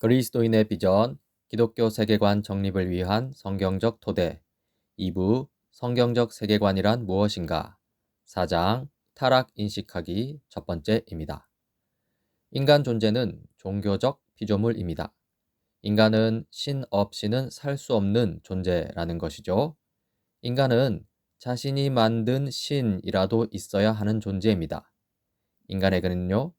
그리스도인의 비전, 기독교 세계관 정립을 위한 성경적 토대, 2부 성경적 세계관이란 무엇인가? 4장 타락 인식하기 첫 번째입니다. 인간 존재는 종교적 피조물입니다. 인간은 신 없이는 살 수 없는 존재라는 것이죠. 인간은 자신이 만든 신이라도 있어야 하는 존재입니다. 인간에게는요,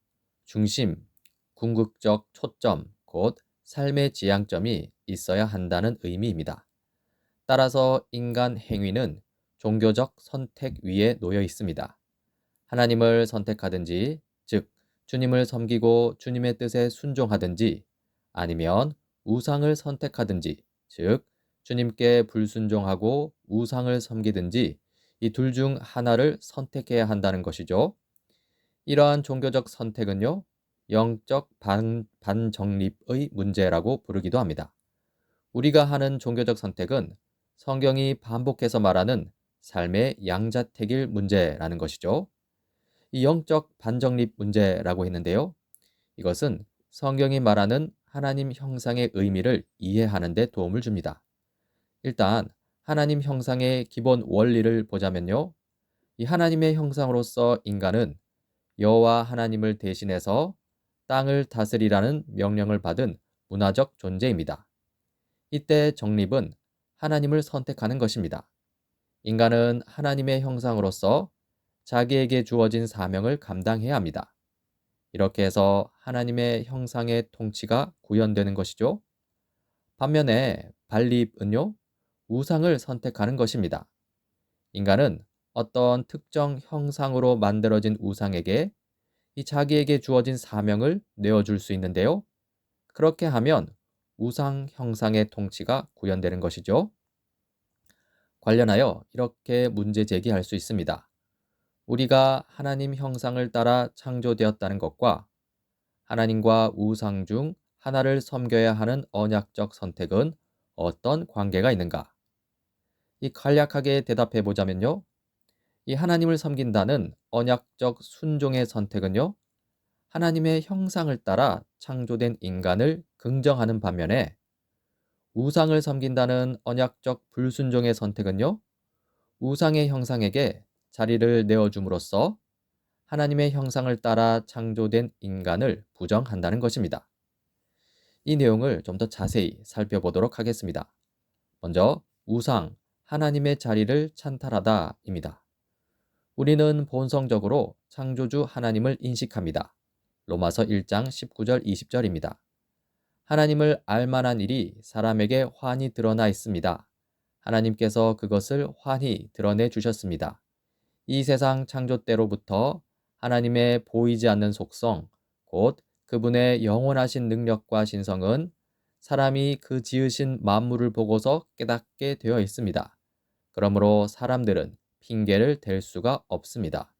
중심, 궁극적 초점, 곧 삶의 지향점이 있어야 한다는 의미입니다. 따라서 인간 행위는 종교적 선택 위에 놓여 있습니다. 하나님을 선택하든지, 즉, 주님을 섬기고 주님의 뜻에 순종하든지, 아니면 우상을 선택하든지, 즉, 주님께 불순종하고 우상을 섬기든지, 이 둘 중 하나를 선택해야 한다는 것이죠. 이러한 종교적 선택은요, 영적 반정립의 문제라고 부르기도 합니다. 우리가 하는 종교적 선택은 성경이 반복해서 말하는 삶의 양자택일 문제라는 것이죠. 이 영적 반정립 문제라고 했는데요. 이것은 성경이 말하는 하나님 형상의 의미를 이해하는 데 도움을 줍니다. 일단 하나님 형상의 기본 원리를 보자면요. 이 하나님의 형상으로서 인간은 여호와 하나님을 대신해서 땅을 다스리라는 명령을 받은 문화적 존재입니다. 이때 정립은 하나님을 선택하는 것입니다. 인간은 하나님의 형상으로서 자기에게 주어진 사명을 감당해야 합니다. 이렇게 해서 하나님의 형상의 통치가 구현되는 것이죠. 반면에 발립은요, 우상을 선택하는 것입니다. 인간은 어떤 특정 형상으로 만들어진 우상에게 이 자기에게 주어진 사명을 내어줄 수 있는데요. 그렇게 하면 우상 형상의 통치가 구현되는 것이죠. 관련하여 이렇게 문제 제기할 수 있습니다. 우리가 하나님 형상을 따라 창조되었다는 것과 하나님과 우상 중 하나를 섬겨야 하는 언약적 선택은 어떤 관계가 있는가? 이 간략하게 대답해 보자면요. 이 하나님을 섬긴다는 언약적 순종의 선택은요. 하나님의 형상을 따라 창조된 인간을 긍정하는 반면에 우상을 섬긴다는 언약적 불순종의 선택은요, 우상의 형상에게 자리를 내어줌으로써 하나님의 형상을 따라 창조된 인간을 부정한다는 것입니다. 이 내용을 좀 더 자세히 살펴보도록 하겠습니다. 먼저 우상, 하나님의 자리를 찬탈하다입니다. 우리는 본성적으로 창조주 하나님을 인식합니다. 로마서 1장 19절 20절입니다. 하나님을 알만한 일이 사람에게 환히 드러나 있습니다. 하나님께서 그것을 환히 드러내 주셨습니다. 이 세상 창조 때로부터 하나님의 보이지 않는 속성, 곧 그분의 영원하신 능력과 신성은 사람이 그 지으신 만물을 보고서 깨닫게 되어 있습니다. 그러므로 사람들은 핑계를 댈 수가 없습니다.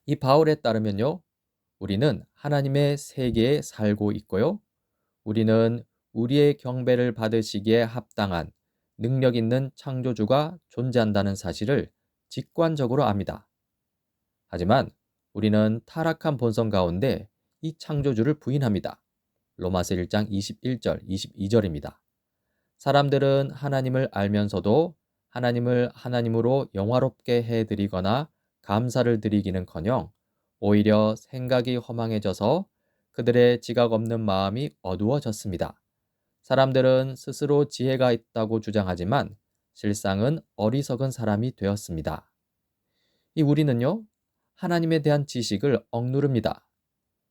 이 바울에 따르면요, 우리는 하나님의 세계에 살고 있고요. 우리는 우리의 경배를 받으시기에 합당한 능력 있는 창조주가 존재한다는 사실을 직관적으로 압니다. 하지만 우리는 타락한 본성 가운데 이 창조주를 부인합니다. 로마서 1장 21절, 22절입니다. 사람들은 하나님을 알면서도 하나님을 하나님으로 영화롭게 해드리거나 감사를 드리기는커녕 오히려 생각이 허망해져서 그들의 지각 없는 마음이 어두워졌습니다. 사람들은 스스로 지혜가 있다고 주장하지만 실상은 어리석은 사람이 되었습니다. 이 우리는요, 하나님에 대한 지식을 억누릅니다.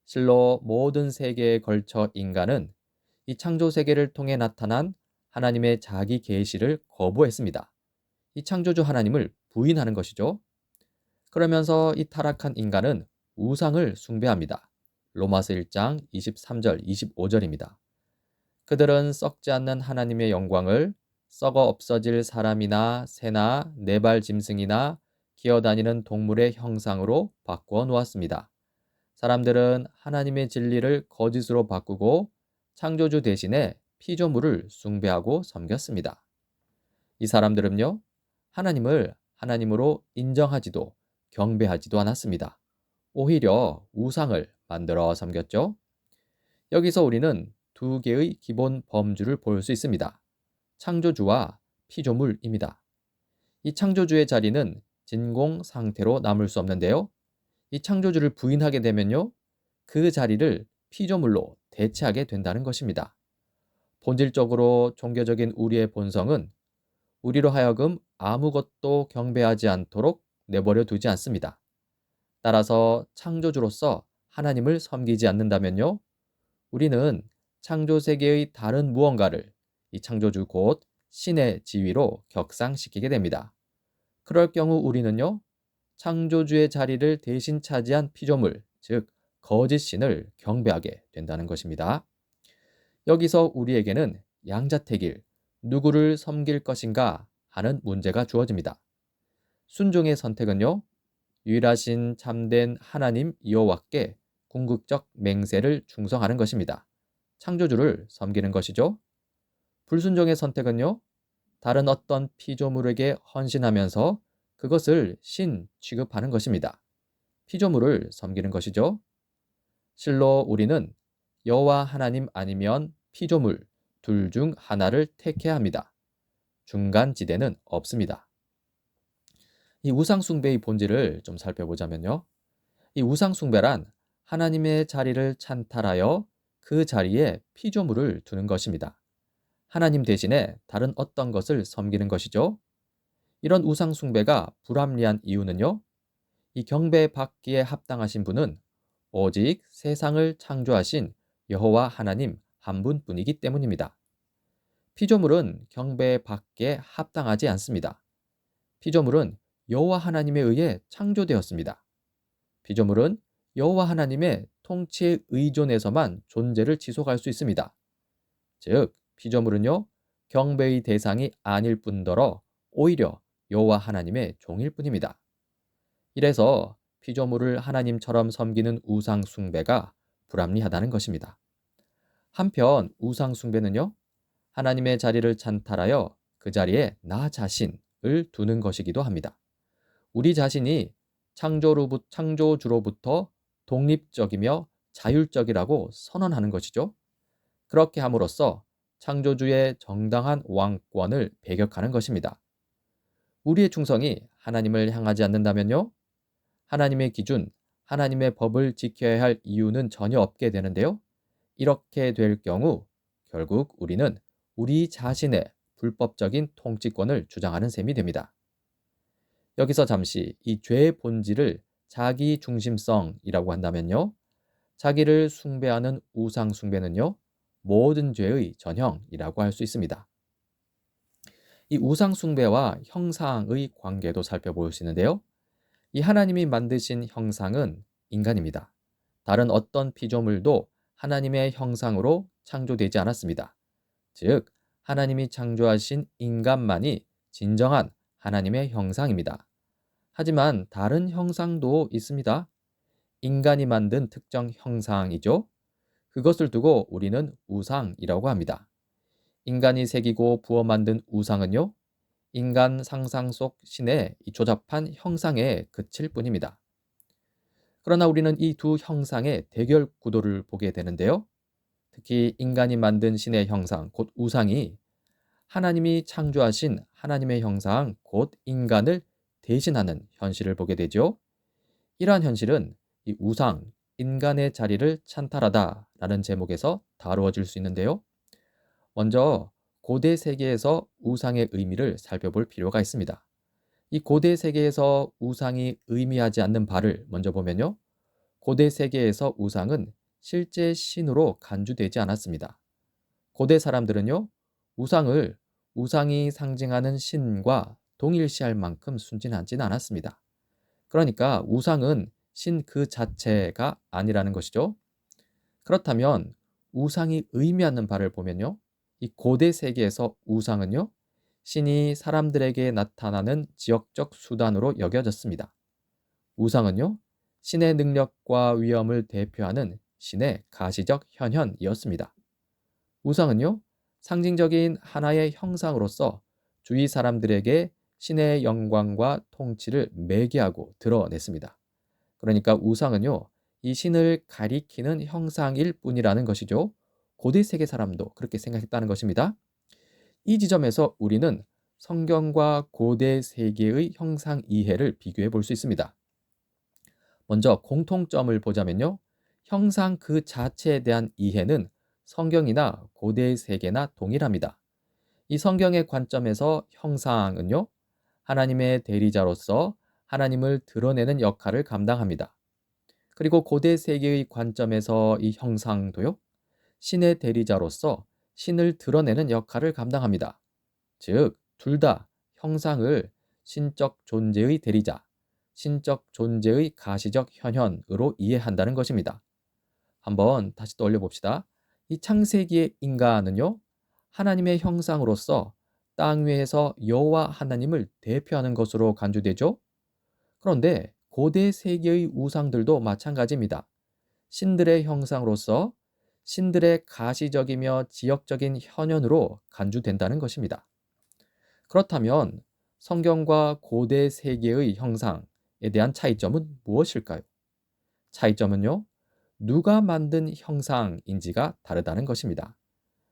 실로 모든 세계에 걸쳐 인간은 이 창조 세계를 통해 나타난 하나님의 자기 계시를 거부했습니다. 이 창조주 하나님을 부인하는 것이죠. 그러면서 이 타락한 인간은 우상을 숭배합니다. 로마서 1장 23절, 25절입니다. 그들은 썩지 않는 하나님의 영광을 썩어 없어질 사람이나 새나 네발 짐승이나 기어다니는 동물의 형상으로 바꾸어 놓았습니다. 사람들은 하나님의 진리를 거짓으로 바꾸고 창조주 대신에 피조물을 숭배하고 섬겼습니다. 이 사람들은요, 하나님을 하나님으로 인정하지도 경배하지도 않았습니다. 오히려 우상을 만들어 섬겼죠. 여기서 우리는 두 개의 기본 범주를 볼 수 있습니다. 창조주와 피조물입니다. 이 창조주의 자리는 진공 상태로 남을 수 없는데요. 이 창조주를 부인하게 되면요, 그 자리를 피조물로 대체하게 된다는 것입니다. 본질적으로 종교적인 우리의 본성은 우리로 하여금 아무것도 경배하지 않도록 내버려 두지 않습니다. 따라서 창조주로서 하나님을 섬기지 않는다면요, 우리는 창조 세계의 다른 무언가를 이 창조주 곧 신의 지위로 격상시키게 됩니다. 그럴 경우 우리는요, 창조주의 자리를 대신 차지한 피조물, 즉 거짓 신을 경배하게 된다는 것입니다. 여기서 우리에게는 양자택일, 누구를 섬길 것인가 하는 문제가 주어집니다. 순종의 선택은요, 유일하신 참된 하나님 여호와께 궁극적 맹세를 충성하는 것입니다. 창조주를 섬기는 것이죠. 불순종의 선택은요, 다른 어떤 피조물에게 헌신하면서 그것을 신 취급하는 것입니다. 피조물을 섬기는 것이죠. 실로 우리는 여호와 하나님 아니면 피조물 둘 중 하나를 택해야 합니다. 중간 지대는 없습니다. 이 우상 숭배의 본질을 좀 살펴보자면요. 이 우상 숭배란 하나님의 자리를 찬탈하여 그 자리에 피조물을 두는 것입니다. 하나님 대신에 다른 어떤 것을 섬기는 것이죠. 이런 우상 숭배가 불합리한 이유는요, 이 경배받기에 합당하신 분은 오직 세상을 창조하신 여호와 하나님 한 분뿐이기 때문입니다. 피조물은 경배받기에 합당하지 않습니다. 피조물은 여호와 하나님에 의해 창조되었습니다. 피조물은 여호와 하나님의 통치에 의존해서만 존재를 지속할 수 있습니다. 즉, 피조물은요, 경배의 대상이 아닐 뿐더러 오히려 여호와 하나님의 종일 뿐입니다. 이래서 피조물을 하나님처럼 섬기는 우상 숭배가 불합리하다는 것입니다. 한편 우상 숭배는요, 하나님의 자리를 찬탈하여 그 자리에 나 자신을 두는 것이기도 합니다. 우리 자신이 창조주로부터 독립적이며 자율적이라고 선언하는 것이죠. 그렇게 함으로써 창조주의 정당한 왕권을 배격하는 것입니다. 우리의 충성이 하나님을 향하지 않는다면요, 하나님의 기준, 하나님의 법을 지켜야 할 이유는 전혀 없게 되는데요. 이렇게 될 경우 결국 우리는 우리 자신의 불법적인 통치권을 주장하는 셈이 됩니다. 여기서 잠시 이 죄의 본질을 자기 중심성이라고 한다면요, 자기를 숭배하는 우상 숭배는요, 모든 죄의 전형이라고 할 수 있습니다. 이 우상 숭배와 형상의 관계도 살펴볼 수 있는데요. 이 하나님이 만드신 형상은 인간입니다. 다른 어떤 피조물도 하나님의 형상으로 창조되지 않았습니다. 즉, 하나님이 창조하신 인간만이 진정한 하나님의 형상입니다. 하지만 다른 형상도 있습니다. 인간이 만든 특정 형상이죠. 그것을 두고 우리는 우상이라고 합니다. 인간이 새기고 부어 만든 우상은요, 인간 상상 속 신의 이 조잡한 형상에 그칠 뿐입니다. 그러나 우리는 이 두 형상의 대결 구도를 보게 되는데요. 특히 인간이 만든 신의 형상, 곧 우상이 하나님이 창조하신 하나님의 형상, 곧 인간을 대신하는 현실을 보게 되죠. 이러한 현실은 이 우상, 인간의 자리를 찬탈하다라는 제목에서 다루어질 수 있는데요. 먼저 고대 세계에서 우상의 의미를 살펴볼 필요가 있습니다. 이 고대 세계에서 우상이 의미하지 않는 바를 먼저 보면요. 고대 세계에서 우상은 실제 신으로 간주되지 않았습니다. 고대 사람들은요, 우상이 상징하는 신과 동일시할 만큼 순진하지는 않았습니다. 그러니까 우상은 신 그 자체가 아니라는 것이죠. 그렇다면 우상이 의미하는 바를 보면요, 이 고대 세계에서 우상은요, 신이 사람들에게 나타나는 지역적 수단으로 여겨졌습니다. 우상은요, 신의 능력과 위엄을 대표하는 신의 가시적 현현이었습니다. 우상은요, 상징적인 하나의 형상으로서 주위 사람들에게 신의 영광과 통치를 매개하고 드러냈습니다. 그러니까 우상은요, 이 신을 가리키는 형상일 뿐이라는 것이죠. 고대 세계 사람도 그렇게 생각했다는 것입니다. 이 지점에서 우리는 성경과 고대 세계의 형상 이해를 비교해 볼 수 있습니다. 먼저 공통점을 보자면요. 형상 그 자체에 대한 이해는 성경이나 고대 세계나 동일합니다. 이 성경의 관점에서 형상은요, 하나님의 대리자로서 하나님을 드러내는 역할을 감당합니다. 그리고 고대 세계의 관점에서 이 형상도요, 신의 대리자로서 신을 드러내는 역할을 감당합니다. 즉, 둘 다 형상을 신적 존재의 대리자, 신적 존재의 가시적 현현으로 이해한다는 것입니다. 한번 다시 떠올려 봅시다. 이 창세기의 인간은요, 하나님의 형상으로서 땅 위에서 여호와 하나님을 대표하는 것으로 간주되죠. 그런데 고대 세계의 우상들도 마찬가지입니다. 신들의 형상으로서 신들의 가시적이며 지역적인 현현으로 간주된다는 것입니다. 그렇다면 성경과 고대 세계의 형상에 대한 차이점은 무엇일까요? 차이점은요, 누가 만든 형상인지가 다르다는 것입니다.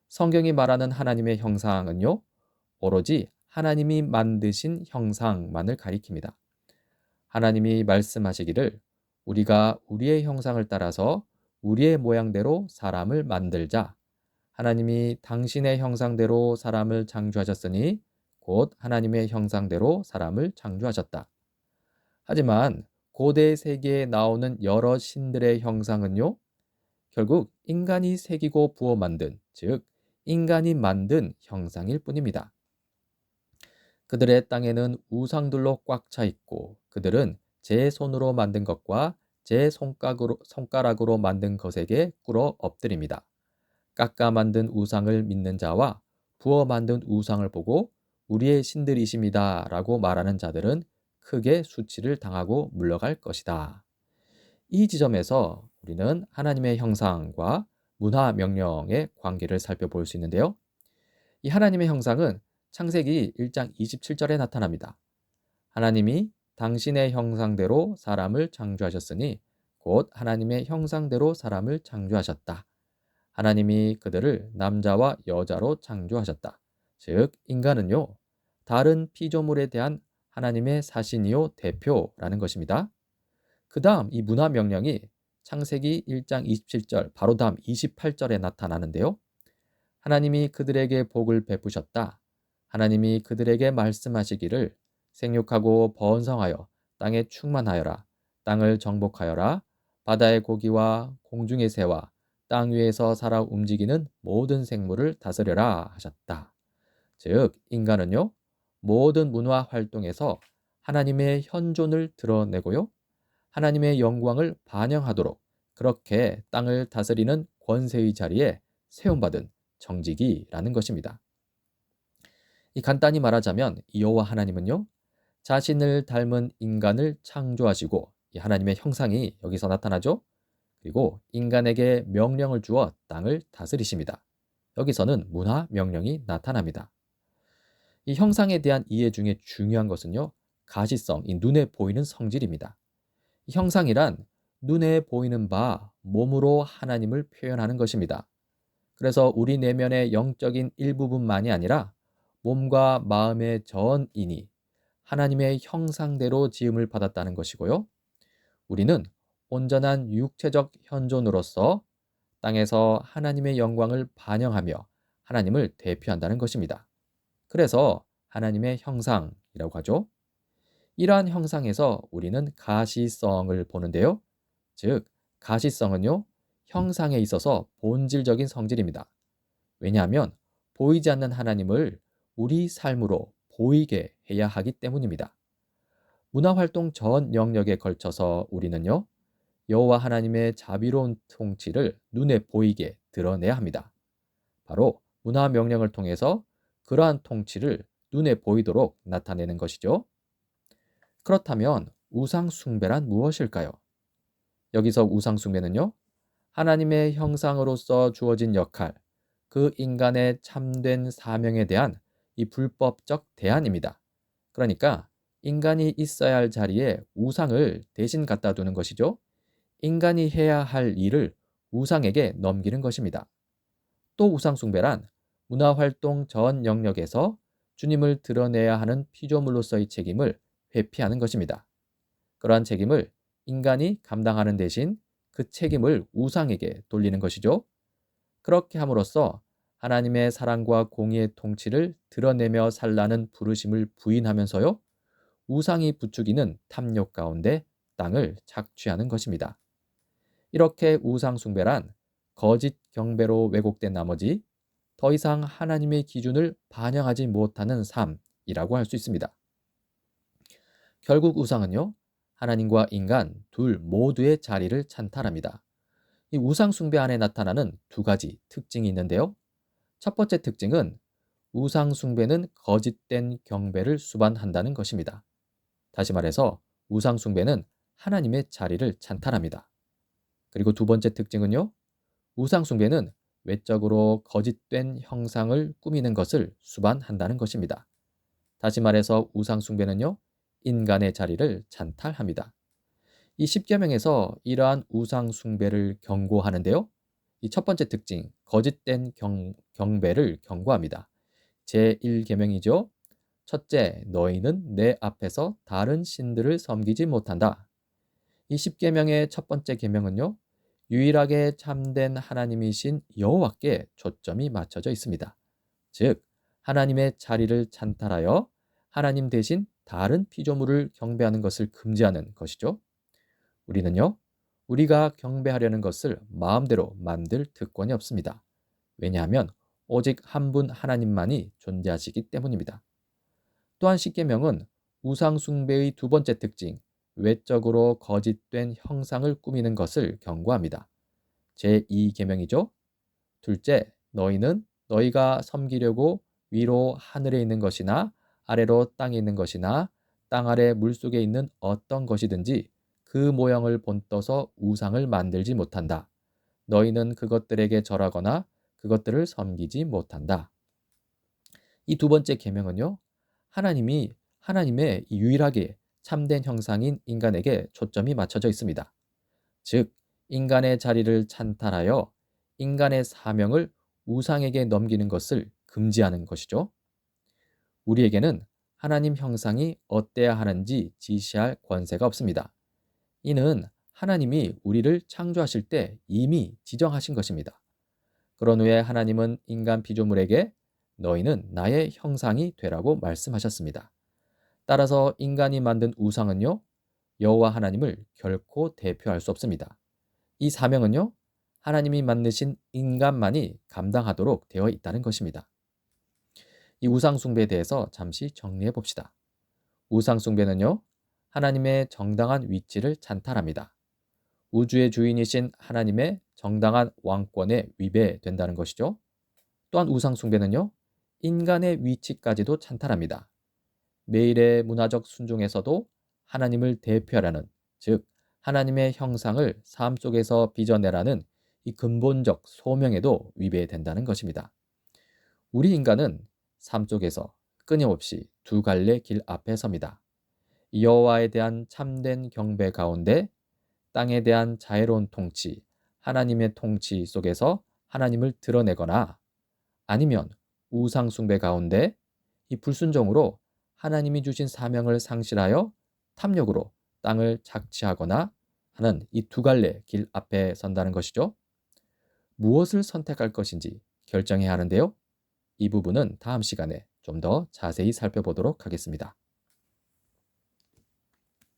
성경이 말하는 하나님의 형상은요, 오로지 하나님이 만드신 형상만을 가리킵니다. 하나님이 말씀하시기를 우리가 우리의 형상을 따라서 우리의 모양대로 사람을 만들자. 하나님이 당신의 형상대로 사람을 창조하셨으니 곧 하나님의 형상대로 사람을 창조하셨다. 하지만 고대 세계에 나오는 여러 신들의 형상은요, 결국 인간이 새기고 부어 만든, 즉 인간이 만든 형상일 뿐입니다. 그들의 땅에는 우상들로 꽉 차 있고 그들은 제 손으로 만든 것과 제 손가락으로 만든 것에게 꿇어 엎드립니다. 깎아 만든 우상을 믿는 자와 부어 만든 우상을 보고 우리의 신들이십니다 라고 말하는 자들은 크게 수치를 당하고 물러갈 것이다. 이 지점에서 우리는 하나님의 형상과 문화 명령의 관계를 살펴볼 수 있는데요. 이 하나님의 형상은 창세기 1장 27절에 나타납니다. 하나님이 당신의 형상대로 사람을 창조하셨으니 곧 하나님의 형상대로 사람을 창조하셨다. 하나님이 그들을 남자와 여자로 창조하셨다. 즉 인간은요, 다른 피조물에 대한 하나님의 사신이요 대표라는 것입니다. 그 다음 이 문화 명령이 창세기 1장 27절 바로 다음 28절에 나타나는데요. 하나님이 그들에게 복을 베푸셨다. 하나님이 그들에게 말씀하시기를 생육하고 번성하여 땅에 충만하여라. 땅을 정복하여라. 바다의 고기와 공중의 새와 땅 위에서 살아 움직이는 모든 생물을 다스려라 하셨다. 즉 인간은요, 모든 문화 활동에서 하나님의 현존을 드러내고요, 하나님의 영광을 반영하도록 그렇게 땅을 다스리는 권세의 자리에 세움받은 정직이라는 것입니다. 이 간단히 말하자면 여호와 하나님은요, 자신을 닮은 인간을 창조하시고 이 하나님의 형상이 여기서 나타나죠. 그리고 인간에게 명령을 주어 땅을 다스리십니다. 여기서는 문화 명령이 나타납니다. 이 형상에 대한 이해 중에 중요한 것은요, 가시성, 이 눈에 보이는 성질입니다. 이 형상이란 눈에 보이는 바 몸으로 하나님을 표현하는 것입니다. 그래서 우리 내면의 영적인 일부분만이 아니라 몸과 마음의 전인이 하나님의 형상대로 지음을 받았다는 것이고요. 우리는 온전한 육체적 현존으로서 땅에서 하나님의 영광을 반영하며 하나님을 대표한다는 것입니다. 그래서 하나님의 형상이라고 하죠. 이러한 형상에서 우리는 가시성을 보는데요. 즉, 가시성은요, 형상에 있어서 본질적인 성질입니다. 왜냐하면 보이지 않는 하나님을 우리 삶으로 보이게 해야 하기 때문입니다. 문화활동 전 영역에 걸쳐서 우리는요, 여호와 하나님의 자비로운 통치를 눈에 보이게 드러내야 합니다. 바로 문화 명령을 통해서 그러한 통치를 눈에 보이도록 나타내는 것이죠. 그렇다면 우상 숭배란 무엇일까요? 여기서 우상 숭배는요, 하나님의 형상으로서 주어진 역할, 그 인간의 참된 사명에 대한 이 불법적 대안입니다. 그러니까 인간이 있어야 할 자리에 우상을 대신 갖다 두는 것이죠. 인간이 해야 할 일을 우상에게 넘기는 것입니다. 또 우상숭배란 문화활동 전 영역에서 주님을 드러내야 하는 피조물로서의 책임을 회피하는 것입니다. 그러한 책임을 인간이 감당하는 대신 그 책임을 우상에게 돌리는 것이죠. 그렇게 함으로써 하나님의 사랑과 공의의 통치를 드러내며 살라는 부르심을 부인하면서요, 우상이 부추기는 탐욕 가운데 땅을 착취하는 것입니다. 이렇게 우상 숭배란 거짓 경배로 왜곡된 나머지 더 이상 하나님의 기준을 반영하지 못하는 삶이라고 할 수 있습니다. 결국 우상은요, 하나님과 인간 둘 모두의 자리를 찬탈합니다. 이 우상 숭배 안에 나타나는 두 가지 특징이 있는데요. 첫 번째 특징은 우상 숭배는 거짓된 경배를 수반한다는 것입니다. 다시 말해서 우상 숭배는 하나님의 자리를 찬탈합니다. 그리고 두 번째 특징은요, 우상 숭배는 외적으로 거짓된 형상을 꾸미는 것을 수반한다는 것입니다. 다시 말해서 우상 숭배는요, 인간의 자리를 찬탈합니다. 이 십계명에서 이러한 우상 숭배를 경고하는데요. 이 첫 번째 특징, 거짓된 경배를 경고합니다. 제1계명이죠. 첫째, 너희는 내 앞에서 다른 신들을 섬기지 못한다. 이 십계명의 첫 번째 계명은요, 유일하게 참된 하나님이신 여호와께 초점이 맞춰져 있습니다. 즉, 하나님의 자리를 찬탈하여 하나님 대신 다른 피조물을 경배하는 것을 금지하는 것이죠. 우리는요, 우리가 경배하려는 것을 마음대로 만들 특권이 없습니다. 왜냐하면 오직 한 분 하나님만이 존재하시기 때문입니다. 또한 십계명은 우상 숭배의 두 번째 특징, 외적으로 거짓된 형상을 꾸미는 것을 경고합니다. 제2계명이죠. 둘째, 너희는 너희가 섬기려고 위로 하늘에 있는 것이나 아래로 땅에 있는 것이나 땅 아래 물속에 있는 어떤 것이든지 그 모형을 본떠서 우상을 만들지 못한다. 너희는 그것들에게 절하거나 그것들을 섬기지 못한다. 이 두 번째 계명은요, 하나님이 하나님의 유일하게 참된 형상인 인간에게 초점이 맞춰져 있습니다. 즉, 인간의 자리를 찬탈하여 인간의 사명을 우상에게 넘기는 것을 금지하는 것이죠. 우리에게는 하나님 형상이 어때야 하는지 지시할 권세가 없습니다. 이는 하나님이 우리를 창조하실 때 이미 지정하신 것입니다. 그런 후에 하나님은 인간 피조물에게 너희는 나의 형상이 되라고 말씀하셨습니다. 따라서 인간이 만든 우상은요, 여호와 하나님을 결코 대표할 수 없습니다. 이 사명은요, 하나님이 만드신 인간만이 감당하도록 되어 있다는 것입니다. 이 우상 숭배에 대해서 잠시 정리해 봅시다. 우상 숭배는요, 하나님의 정당한 위치를 찬탈합니다. 우주의 주인이신 하나님의 정당한 왕권에 위배된다는 것이죠. 또한 우상 숭배는요, 인간의 위치까지도 찬탈합니다. 매일의 문화적 순종에서도 하나님을 대표하라는, 즉 하나님의 형상을 삶 속에서 빚어내라는 이 근본적 소명에도 위배된다는 것입니다. 우리 인간은 삶 속에서 끊임없이 두 갈래 길 앞에 섭니다. 여호와에 대한 참된 경배 가운데 땅에 대한 자애로운 통치, 하나님의 통치 속에서 하나님을 드러내거나 아니면 우상 숭배 가운데 이 불순종으로 하나님이 주신 사명을 상실하여 탐욕으로 땅을 착취하거나 하는 이 두 갈래 길 앞에 선다는 것이죠. 무엇을 선택할 것인지 결정해야 하는데요. 이 부분은 다음 시간에 좀 더 자세히 살펴보도록 하겠습니다.